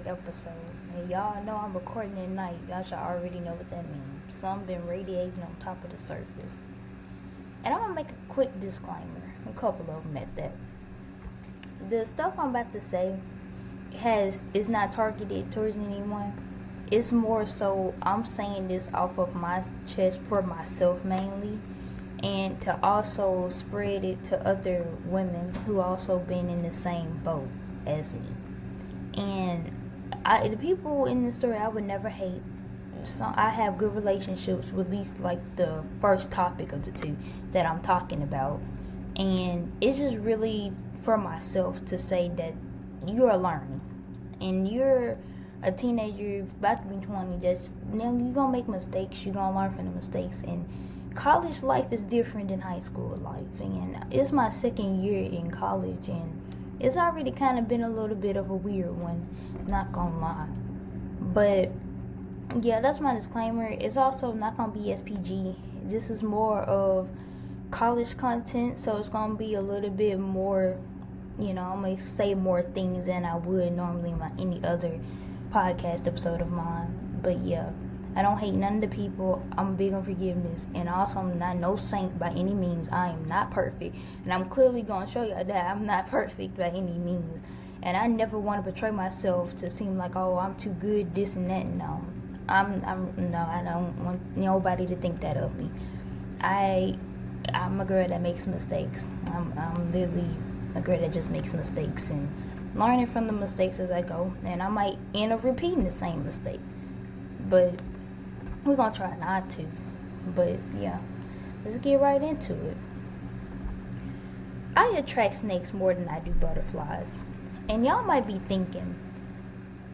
episode. And y'all know I'm recording at night. Y'all should already know what that means. Some been radiating on top of the surface. And I'm gonna make a quick disclaimer. A couple of them at that. The stuff I'm about to say is not targeted towards anyone. It's more so I'm saying this off of my chest for myself mainly, and to also spread it to other women who also been in the same boat as me. And the people in the story I would never hate. So I have good relationships with at least like the first topic of the two that I'm talking about. And it's just really for myself to say that you're learning. And you're a teenager, about to be 20, just you're gonna make mistakes, you're gonna learn from the mistakes. And college life is different than high school life. And it's my second year in college, and it's already kind of been a little bit of a weird one, not gonna lie. But yeah, that's my disclaimer. It's also not gonna be SPG. This is more of college content, so it's gonna be a little bit more, I'm gonna say more things than I would normally in any other podcast episode of mine. But yeah, I don't hate none of the people. I'm big on forgiveness, and also I'm not no saint by any means. I am not perfect, and I'm clearly gonna show you that I'm not perfect by any means. And I never want to betray myself to seem like, oh, I'm too good, this and that. No, I don't want nobody to think that of me. I'm a girl that makes mistakes. I'm literally a girl that just makes mistakes and learning from the mistakes as I go. And I might end up repeating the same mistake, but we're gonna try not to. But yeah, let's get right into it. I attract snakes more than I do butterflies. And y'all might be thinking,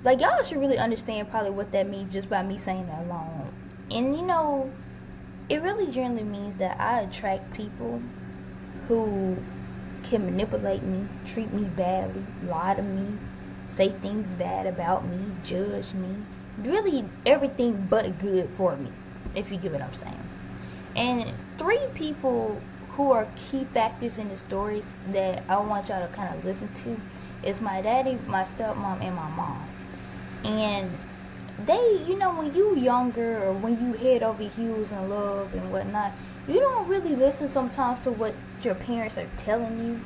like, y'all should really understand probably what that means just by me saying that alone. And it really generally means that I attract people who can manipulate me, treat me badly, lie to me, say things bad about me, judge me. Really everything but good for me, if you get what I'm saying. And 3 people who are key factors in the stories that I want y'all to kind of listen to is my daddy, my stepmom, and my mom. And they, when you younger or when you head over heels in love and whatnot, you don't really listen sometimes to what your parents are telling you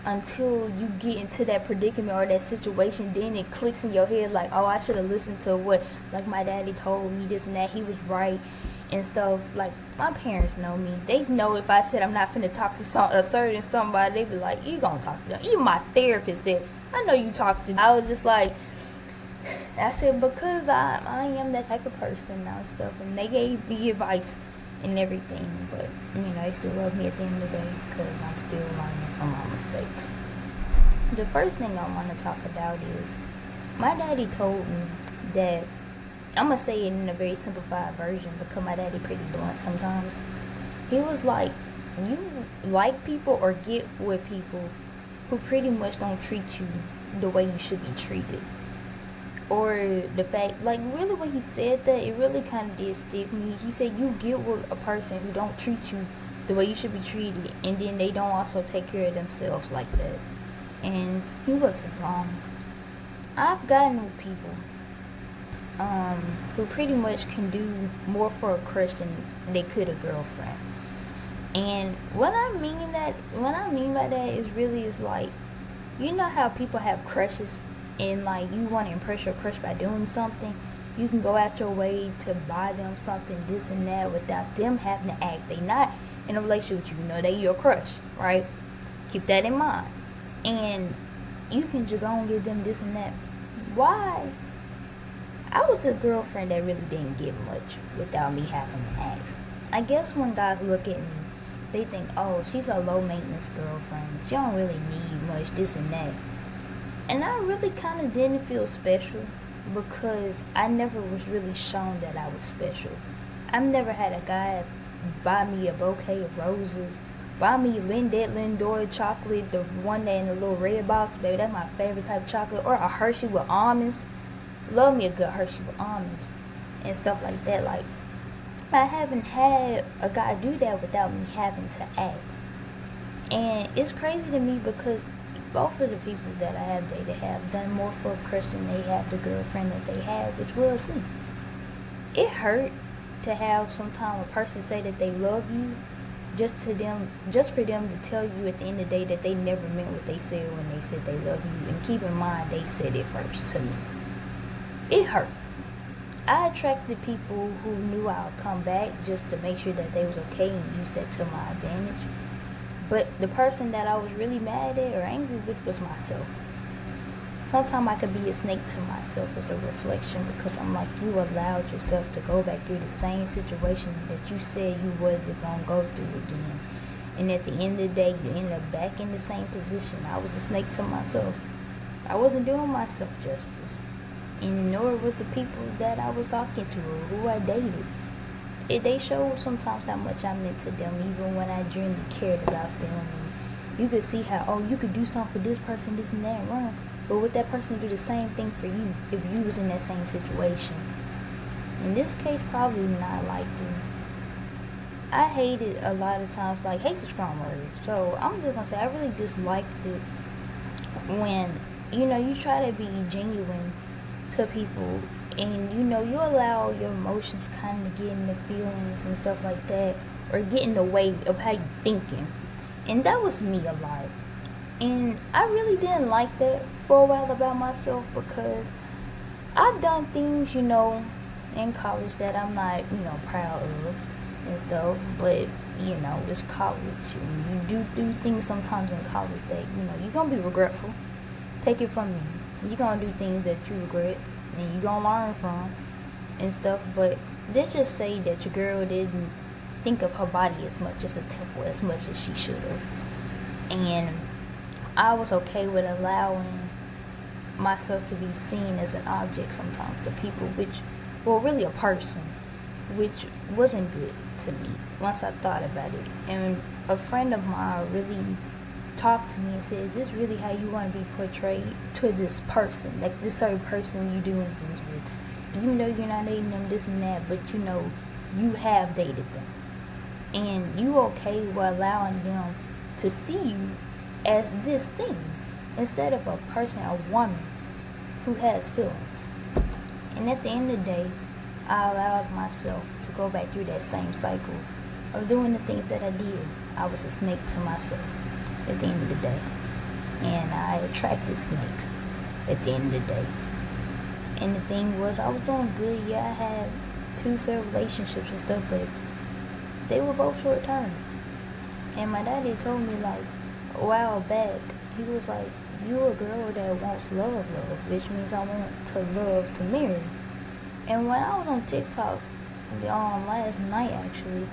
until you get into that predicament or that situation. Then it clicks in your head like, oh, I should have listened to what, like, my daddy told me this and that, he was right and stuff. Like, my parents know me. They know if I said I'm not finna talk to a certain somebody, they be like, you gonna talk to them. Even my therapist said, I know you talk to them. I was just like, I said, because I am that type of person now and stuff. And they gave me advice and everything. But, they still love me at the end of the day because I'm still learning from my mistakes. The first thing I want to talk about is my daddy told me that, I'm going to say it in a very simplified version because my daddy pretty blunt sometimes. He was like, you like people or get with people who pretty much don't treat you the way you should be treated. Or the fact, like, really when he said that, it really kind of did stick me. He said, you get with a person who don't treat you the way you should be treated, and then they don't also take care of themselves like that. And he wasn't wrong. I've gotten with people who pretty much can do more for a crush than they could a girlfriend. And what I mean by that is really is like, how people have crushes and like you want to impress your crush by doing something. You can go out your way to buy them something, this and that, without them having to ask. They not in a relationship with you, they your crush, right? Keep that in mind. And you can just go and give them this and that. Why? I was a girlfriend that really didn't give much without me having to ask. I guess when guys look at me, they think, oh, she's a low maintenance girlfriend. She don't really need much, this and that. And I really kind of didn't feel special because I never was really shown that I was special. I've never had a guy buy me a bouquet of roses, buy me Lindt Lindor chocolate, the one that in the little red box, baby, that's my favorite type of chocolate, or a Hershey with almonds. Love me a good Hershey with almonds and stuff like that. Like, I haven't had a guy do that without me having to ask. And it's crazy to me because both of the people that I have dated have done more for a crush than they have the girlfriend that they had, which was me. It hurt to have sometimes a person say that they love you just for them to tell you at the end of the day that they never meant what they said when they said they love you. And keep in mind, they said it first to me. It hurt. I attracted people who knew I would come back just to make sure that they was okay and use that to my advantage. But the person that I was really mad at or angry with was myself. Sometimes I could be a snake to myself as a reflection, because I'm like, you allowed yourself to go back through the same situation that you said you wasn't going to go through again. And at the end of the day, you end up back in the same position. I was a snake to myself. I wasn't doing myself justice. And nor with the people that I was talking to or who I dated. They showed sometimes how much I meant to them, even when I genuinely cared about them. And you could see how, you could do something for this person, this and that, wrong. But would that person do the same thing for you if you was in that same situation? In this case, probably not likely. I hated a lot of times, like, hate's a strong word. So I'm just gonna say I really disliked it when, you try to be genuine to people and, you allow your emotions kind of get in the feelings and stuff like that, or get in the way of how you're thinking. And that was me a lot. And I really didn't like that for a while about myself, because I've done things, in college that I'm not, proud of and stuff. But, it's college. And you do things sometimes in college that, you're going to be regretful. Take it from me. You're going to do things that you regret and you're going to learn from and stuff. But let's just say that your girl didn't think of her body as much as a temple as much as she should have. And I was okay with allowing myself to be seen as an object sometimes to people, really a person, which wasn't good to me once I thought about it. And a friend of mine really talked to me and said, is this really how you want to be portrayed to this person, like this certain person you doing things with? You know you're not dating them, this and that, but you have dated them. And you okay with allowing them to see you as this thing instead of a person, a woman who has feelings. And at the end of the day, I allowed myself to go back through that same cycle of doing the things that I did. I was a snake to myself at the end of the day, and I attracted snakes at the end of the day. And the thing was, I was doing good. I had 2 fair relationships and stuff, but they were both short term. And my daddy told me, like, a while back, he was like, you're a girl that wants love, which means I want to love to marry. And when I was on TikTok, last night actually,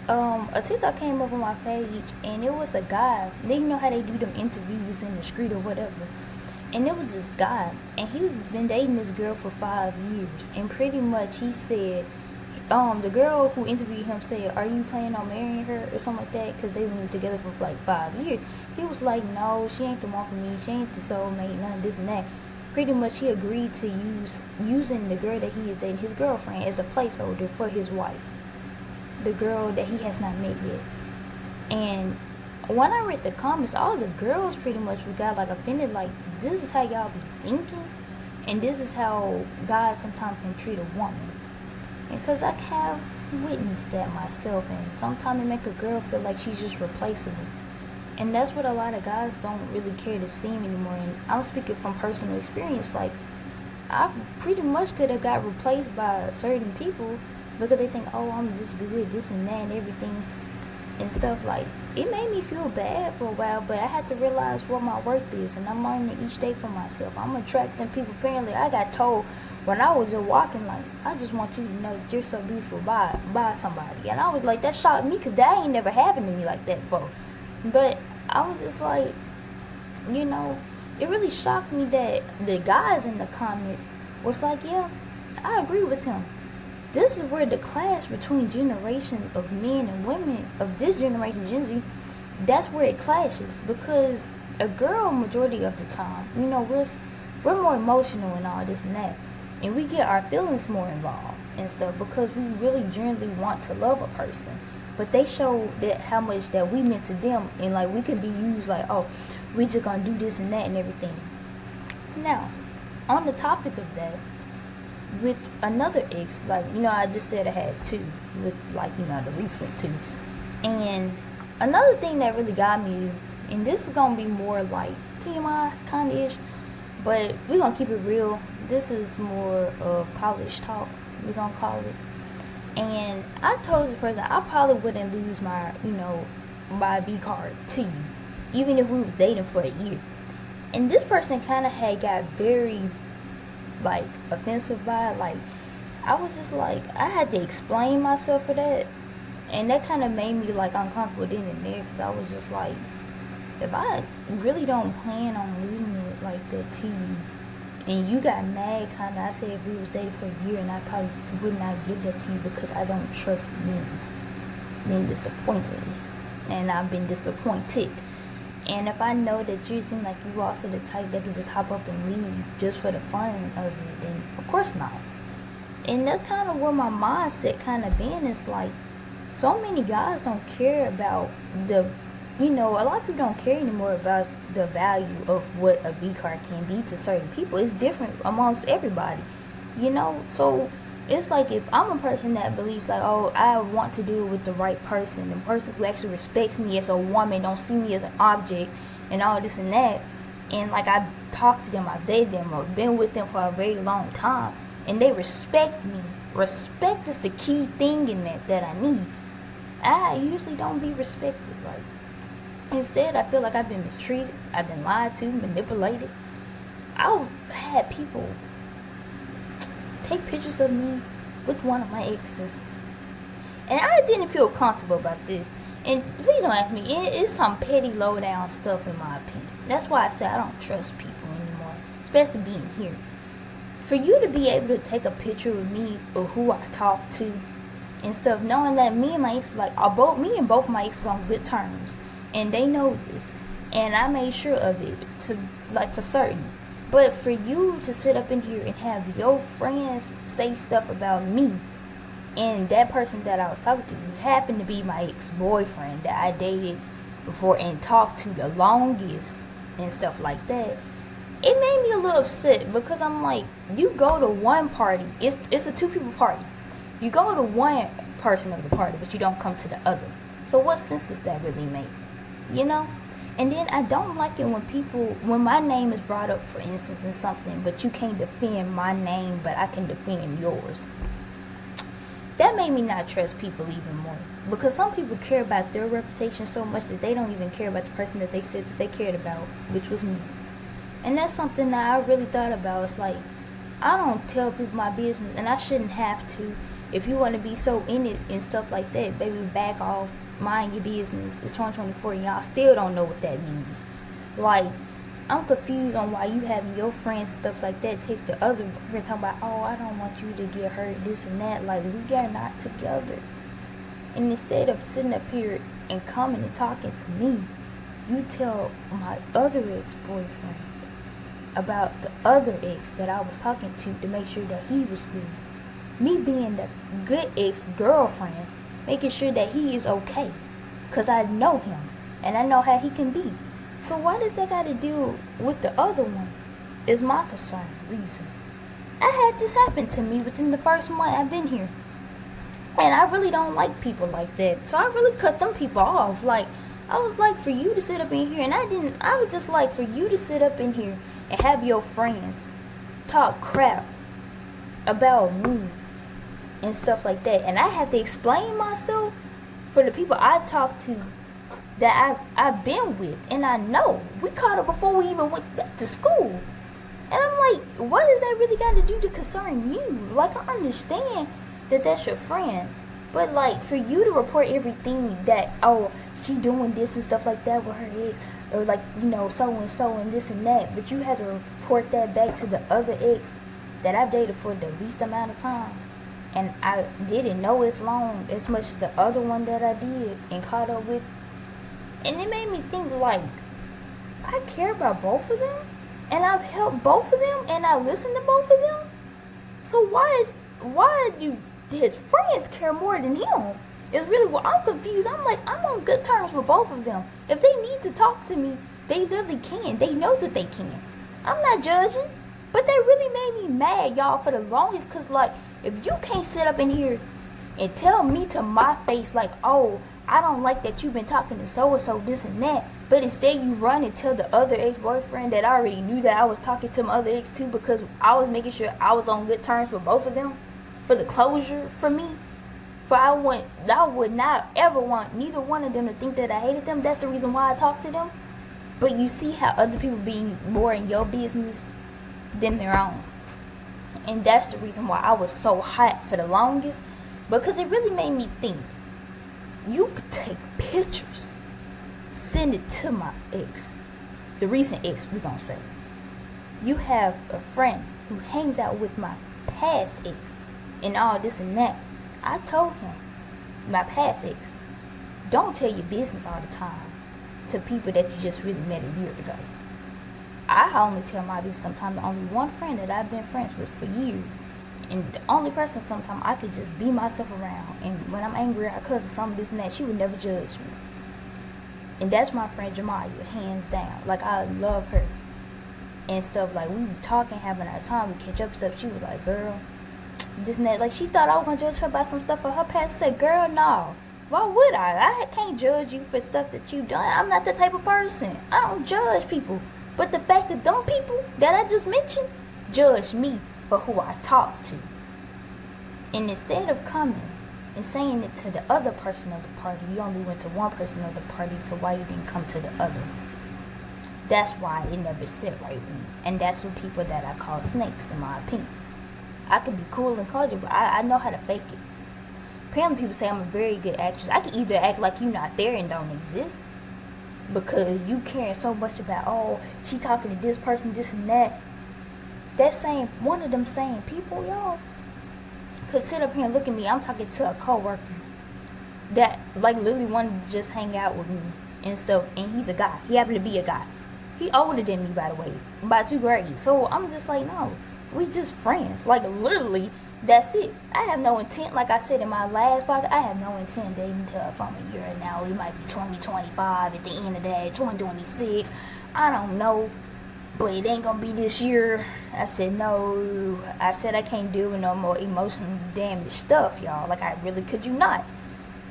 a TikTok came up on my page, and it was a guy. They know how they do them interviews in the street or whatever. And it was this guy, and he's been dating this girl for 5 years. And pretty much he said, the girl who interviewed him said, are you planning on marrying her or something like that? Because they've been together for like 5 years. He was like, no, she ain't the one for me. She ain't the soulmate, none of this and that. Pretty much he agreed to using the girl that he is dating, his girlfriend, as a placeholder for his wife, the girl that he has not met yet. And when I read the comments, all the girls pretty much got like offended, like, this is how y'all be thinking, and this is how guys sometimes can treat a woman. And because I have witnessed that myself, and sometimes it make a girl feel like she's just replaceable. And that's what a lot of guys don't really care to see anymore. And I'm speaking from personal experience. Like, I pretty much could have got replaced by certain people because they think, oh, I'm just good, this and that and everything and stuff. Like, it made me feel bad for a while, but I had to realize what my worth is, and I'm learning each day for myself. I'm attracting people. Apparently, I got told when I was just walking, like, I just want you to know that you're so beautiful by somebody. And I was like, that shocked me, because that ain't never happened to me like that before. But I was just like, it really shocked me that the guys in the comments was like, yeah, I agree with him. This is where the clash between generations of men and women of this generation, Gen Z, that's where it clashes. Because a girl, majority of the time, we're more emotional and all this and that. And we get our feelings more involved and stuff because we really genuinely want to love a person. But they show that how much that we meant to them, and like we can be used like, oh, we just gonna do this and that and everything. Now, on the topic of that, with another ex, like, I just said I had two, with, like, the recent two. And another thing that really got me, and this is gonna be more like TMI kind of ish, but we're gonna keep it real. This is more of college talk, we're gonna call it. And I told the person I probably wouldn't lose my, my V card to you, even if we was dating for a year. And this person kind of had got very, like, offensive by it. Like, I was just like, I had to explain myself for that. And that kind of made me, like, uncomfortable then and there, because I was just like, if I really don't plan on losing it like that to you, and you got mad, kind of, I said if we was dating for a year, and I probably would not give that to you because I don't trust men. Being disappointed. And I've been disappointed. And if I know that you seem like you also the type that can just hop up and leave just for the fun of it, then of course not. And that's kind of where my mindset kind of been. It's like, so many guys don't care about the, a lot of people don't care anymore about the value of what a V card can be to certain people. It's different amongst everybody, So it's like, if I'm a person that believes like, oh, I want to do it with the right person, the person who actually respects me as a woman, don't see me as an object and all this and that, and like I've talked to them, I've dated them, or been with them for a very long time, and they respect me. Respect is the key thing in that I need. I usually don't be respected. Like, instead, I feel like I've been mistreated, I've been lied to, manipulated. I've had people take pictures of me with one of my exes, and I didn't feel comfortable about this. And please don't ask me, it's some petty low down stuff in my opinion. That's why I say I don't trust people anymore, especially being here. For you to be able to take a picture with me or who I talk to and stuff, knowing that me and my exes, like, me and both my exes on good terms, and they know this, and I made sure of it, to, like, for certain. But for you to sit up in here and have your friends say stuff about me, and that person that I was talking to, who happened to be my ex-boyfriend that I dated before and talked to the longest and stuff like that, it made me a little upset, because I'm like, you go to one party, it's a two people party, you go to one person of the party, but you don't come to the other. So what sense does that really make? And then I don't like it when my name is brought up, for instance, in something, but you can't defend my name, but I can defend yours. That made me not trust people even more, because some people care about their reputation so much that they don't even care about the person that they said that they cared about, which was me. And that's something that I really thought about. It's like, I don't tell people my business, and I shouldn't have to. If you want to be so in it and stuff like that, baby, back off. Mind your business. It's 2024 and y'all still don't know what that means. Like, I'm confused on why you having your friends and stuff like that take the other friend talking about, oh, I don't want you to get hurt, this and that. Like, we are not together. And instead of sitting up here and coming and talking to me, you tell my other ex-boyfriend about the other ex that I was talking to make sure that he was good. Me being the good ex-girlfriend, making sure that he is okay, because I know him and I know how he can be. So why does that got to do with the other one? Is my concern reason. I had this happen to me within the first month I've been here, and I really don't like people like that. So I really cut them people off. Like, I was like, for you to sit up in here, and I was just like, for you to sit up in here and have your friends talk crap about me and stuff like that, and I have to explain myself for the people I talk to that I've been with, and I know we caught up before we even went back to school. And I'm like, what does that really got to do to concern you? Like, I understand that that's your friend, but like, for you to report everything that, oh, she doing this and stuff like that with her ex, or like, so and so and this and that, but you had to report that back to the other ex that I've dated for the least amount of time. And I didn't know as long as much as the other one that I did and caught up with. And it made me think, like, I care about both of them, and I've helped both of them, and I listen to both of them. So why do his friends care more than him? It's really what I'm confused. I'm like, I'm on good terms with both of them. If they need to talk to me, They literally can. They know that they can. I'm not judging. But that really made me mad, y'all, for the longest. Because, like, if you can't sit up in here and tell me to my face, like, oh, I don't like that you've been talking to so-and-so, this and that. But instead you run and tell the other ex-boyfriend that I already knew that I was talking to my other ex too, because I was making sure I was on good terms with both of them. For the closure for me. For I would not ever want neither one of them to think that I hated them. That's the reason why I talk to them. But you see how other people be more in your business than their own. And that's the reason why I was so hot for the longest. Because it really made me think. You could take pictures, send it to my ex, the recent ex, we're gonna say. You have a friend who hangs out with my past ex and all this and that. I told him, my past ex, don't tell your business all the time to people that you just really met a year ago. I only tell my business sometimes to only one friend that I've been friends with for years. And the only person sometimes I could just be myself around. And when I'm angry at her cousin, something, this and that, she would never judge me. And that's my friend Jemiah, hands down. Like, I love her. And stuff, like, we were talking, having our time, we catch up and stuff. She was like, girl, this and that. Like, she thought I was going to judge her by some stuff for her past. I said, girl, no. Why would I? I can't judge you for stuff that you've done. I'm not the type of person. I don't judge people. But the fact that them people that I just mentioned judge me for who I talk to. And instead of coming and saying it to the other person of the party, you only went to one person of the party, so why you didn't come to the other? That's why it never sit right with me. And that's what people that I call snakes, in my opinion. I can be cool and cordial, but I know how to fake it. Apparently people say I'm a very good actress. I can either act like you're not there and don't exist, because you caring so much about, oh, she talking to this person, this and that. That same, one of them same people, y'all, could sit up here and look at me. I'm talking to a coworker that, like, literally wanted to just hang out with me and stuff. And he's a guy. He happened to be a guy. He older than me, by the way, by 2 grades. So I'm just like, no, we just friends. Like, literally, that's it. I have no intent, like I said in my last podcast, I have no intent dating her from a year now. We might be 2025 at the end of that, 2026. I don't know. But it ain't gonna be this year. I said no. I said I can't deal with no more emotionally damaged stuff, y'all. Like, I really could you not.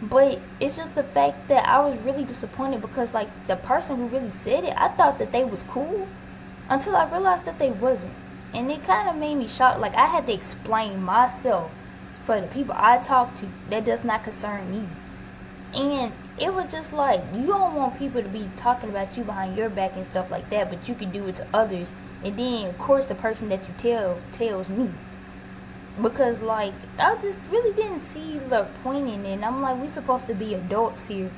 But it's just the fact that I was really disappointed because, like, the person who really said it, I thought that they was cool until I realized that they wasn't. And it kind of made me shocked. Like, I had to explain myself for the people I talk to. That does not concern me. And it was just like, you don't want people to be talking about you behind your back and stuff like that, but you can do it to others. And then, of course, the person that you tell tells me. Because, like, I just really didn't see the point in it. And I'm like, we supposed to be adults here.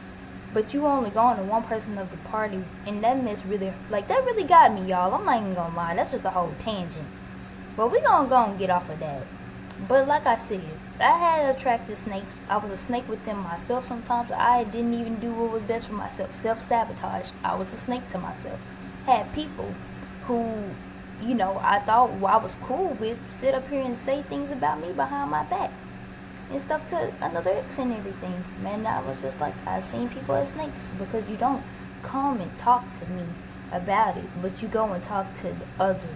But you only going to one person of the party. And that mess really, like, that really got me, y'all. I'm not even gonna lie. That's just a whole tangent. But we gonna go and get off of that. But like I said, I had attracted snakes. I was a snake within myself sometimes. I didn't even do what was best for myself. Self-sabotage. I was a snake to myself. Had people who, you know, I thought I was cool with sit up here and say things about me behind my back. And stuff to another ex and everything. Man, I was just like, I've seen people as snakes. Because you don't come and talk to me about it. But you go and talk to the other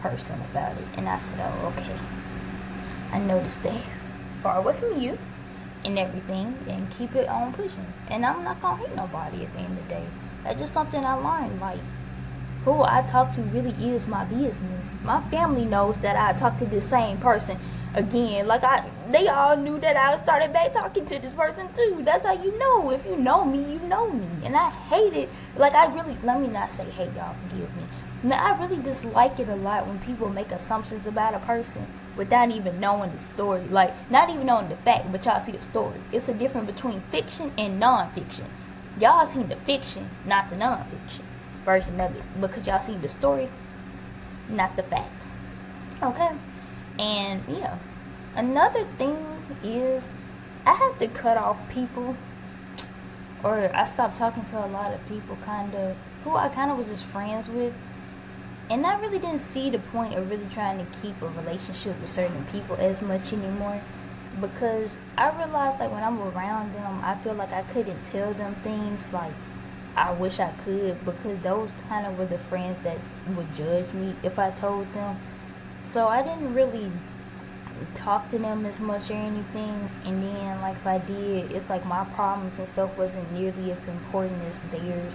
person about it. And I said, oh, okay. I noticed they far away from you and everything, and keep it on pushing. And I'm not gonna hate nobody at the end of the day. That's just something I learned. Like, who I talk to really is my business. My family knows that I talk to this same person again. Like, they all knew that I started back talking to this person too. That's how you know. If you know me, you know me. And I hate it. Like, I really, let me not say hate, y'all, forgive me. Now, I really dislike it a lot when people make assumptions about a person without even knowing the story. Like, not even knowing the fact, but y'all see the story. It's a difference between fiction and non-fiction. Y'all seen the fiction, not the non-fiction version of it. Because y'all seen the story, not the fact. Okay? And, yeah. Another thing is, I had to cut off people, or I stopped talking to a lot of people, who I kind of was just friends with. And I really didn't see the point of really trying to keep a relationship with certain people as much anymore. Because I realized, like, when I'm around them, I feel like I couldn't tell them things, like, I wish I could, because those kind of were the friends that would judge me if I told them. So I didn't really talk to them as much or anything. And then, like, if I did, it's like my problems and stuff wasn't nearly as important as theirs.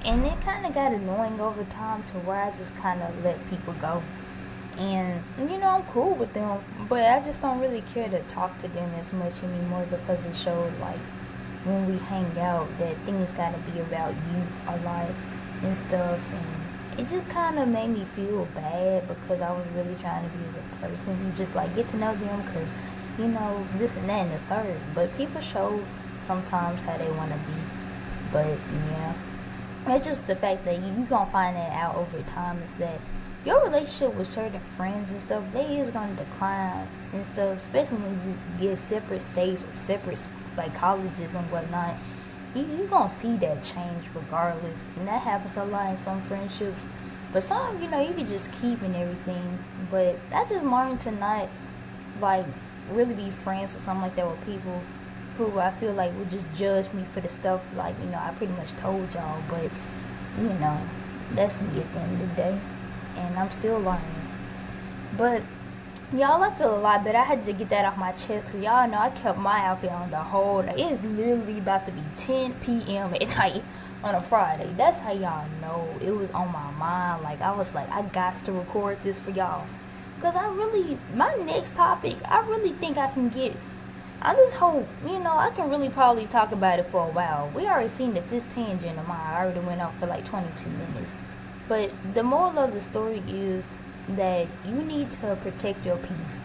And it kind of got annoying over time to where I just kind of let people go. And, I'm cool with them, but I just don't really care to talk to them as much anymore, because it showed, like, when we hang out, that things gotta be about you a lot and stuff. And it just kind of made me feel bad, because I was really trying to be a good person and just, like, get to know them, because, this and that and the third. But people show sometimes how they want to be. But, yeah. It's just the fact that you gonna find that out over time, is that your relationship with certain friends and stuff, they is gonna decline and stuff, especially when you get separate states or separate, like, colleges and whatnot. You gonna see that change regardless, and that happens a lot in some friendships. But some, you can just keep and everything. But I just learned to not, like, really be friends or something like that with people who I feel like would just judge me for the stuff, like, I pretty much told y'all. But, that's me at the end of the day, and I'm still learning. But, y'all, I feel a lot better. I had to get that off my chest, because y'all know I kept my outfit on the whole day. It's literally about to be 10 p.m. at night on a Friday. That's how y'all know it was on my mind. Like, I was like, I got to record this for y'all, because my next topic, I really think I can get. I just hope, I can really probably talk about it for a while. We already seen that this tangent of mine already went off for like 22 minutes. But the moral of the story is that you need to protect your peace.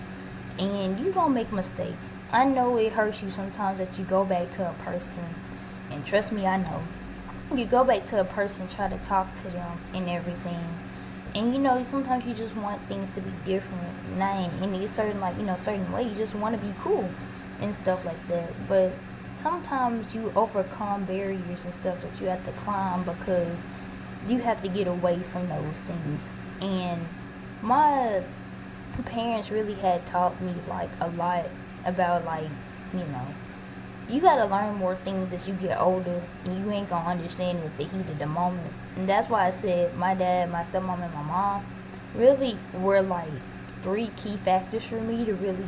And you gonna make mistakes. I know it hurts you sometimes that you go back to a person. And trust me, I know. You go back to a person, try to talk to them and everything. And sometimes you just want things to be different. Not in a certain, certain way. You just want to be cool and stuff like that. But sometimes you overcome barriers and stuff that you have to climb, because you have to get away from those things. And my parents really had taught me, like, a lot about, like, you gotta learn more things as you get older, and you ain't gonna understand it at the heat of the moment. And that's why I said my dad, my stepmom, and my mom really were, like, 3 key factors for me to really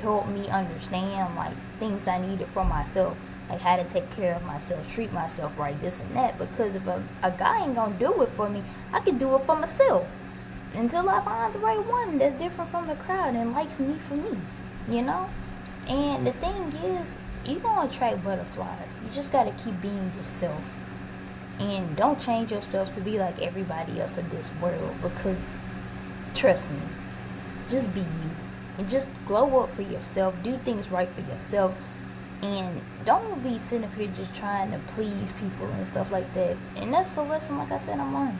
help me understand, like, things I needed for myself, like how to take care of myself, treat myself right, this and that. Because if a guy ain't gonna do it for me, I can do it for myself until I find the right one that's different from the crowd and likes me for me, And the thing is, you gonna attract butterflies. You just gotta keep being yourself, and don't change yourself to be like everybody else in this world, because trust me, just be you. And just glow up for yourself. Do things right for yourself. And don't be sitting up here just trying to please people and stuff like that. And that's a lesson, like I said, I'm learning.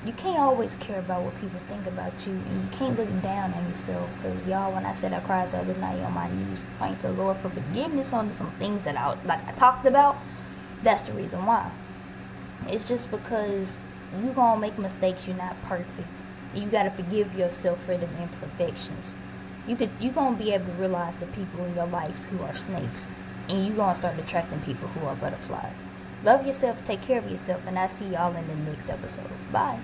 You can't always care about what people think about you. And you can't look down on yourself. Because, y'all, when I said I cried the other night on my knees, thank the Lord for forgiveness on some things that I talked about, that's the reason why. It's just because you're going to make mistakes. You're not perfect. You got to forgive yourself for the imperfections. You're going to be able to realize the people in your lives who are snakes, and you're going to start attracting people who are butterflies. Love yourself, take care of yourself, and I'll see y'all in the next episode. Bye.